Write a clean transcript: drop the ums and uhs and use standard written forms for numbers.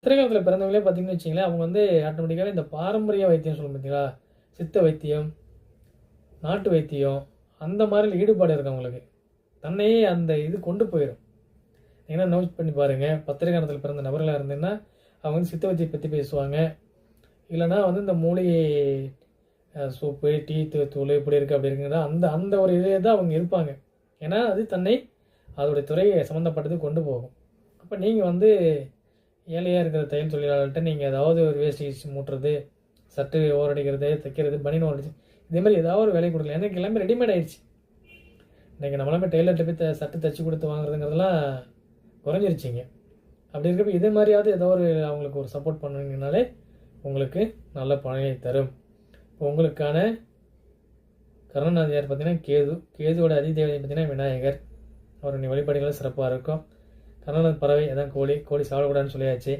சித்திரை பிறந்தவங்களே பார்த்தீங்கன்னு வச்சிங்களேன், அவங்க வந்து ஆட்டோமேட்டிக்காவே இந்த பாரம்பரிய வைத்தியம் சொல்லுவோம் பார்த்தீங்களா? சித்த வைத்தியம், நாட்டு வைத்தியம் அந்த மாரில ஈடுபாடு இருக்கு அவங்களுக்கு. தன்னையே அந்த இது கொண்டு போயிரும். நீங்க நோட் பண்ணி பாருங்க. பத்திரை காலத்துல பிறந்த நபர்களா இருந்தீங்கன்னா, அவங்க வந்து சித்த வைத்தியம் பத்தி பேசுவாங்க. இல்லன்னா வந்து இந்த மூலிகை சூப்பு, டீ தூள் இப்படி இருக்கு, அப்படி இருக்குன்னா அந்த அந்த ஒரு இதே தான் அவங்க இருப்பாங்க. ஏன்னா, அது தன்னை அதோடைய துறையை சம்மந்தப்பட்டது கொண்டு போகும். அப்ப நீங்க வந்து ஏழையா இருக்கிற தையல் தொழிலாளர்கிட்ட நீங்க ஏதாவது ஒரு வேஷ்டி மூட்டுறது, சட்டை ஓரடிக்கிறது, தைக்கிறது, பனியன் ஓரடிச்சு இதே மாதிரி ஏதாவது ஒரு வேலை கொடுக்கலாம். எனக்கு எல்லாமே ரெடிமேட் ஆயிடுச்சு. இன்னைக்கு நம்மளாமே டெய்லர்கிட்ட போய் சட்டை தைச்சு கொடுத்து வாங்குறதுங்கிறதெல்லாம் குறைஞ்சிருச்சிங்க. அப்படி இருக்கப்ப இதே மாதிரியாவது ஏதோ ஒரு அவங்களுக்கு ஒரு சப்போர்ட் பண்ணுவீங்கனாலே உங்களுக்கு நல்ல பலனை தரும். இப்போ உங்களுக்கான கருணாநிதியார் பார்த்தீங்கன்னா கேதுவோட அதிதேவதை பார்த்தீங்கன்னா விநாயகர். அவருடைய வழிபாடுகளும் சிறப்பாக இருக்கும். கருணாநிதி பறவை அதான் கோழி சாப்பிடக்கூடாதுன்னு சொல்லியாச்சு.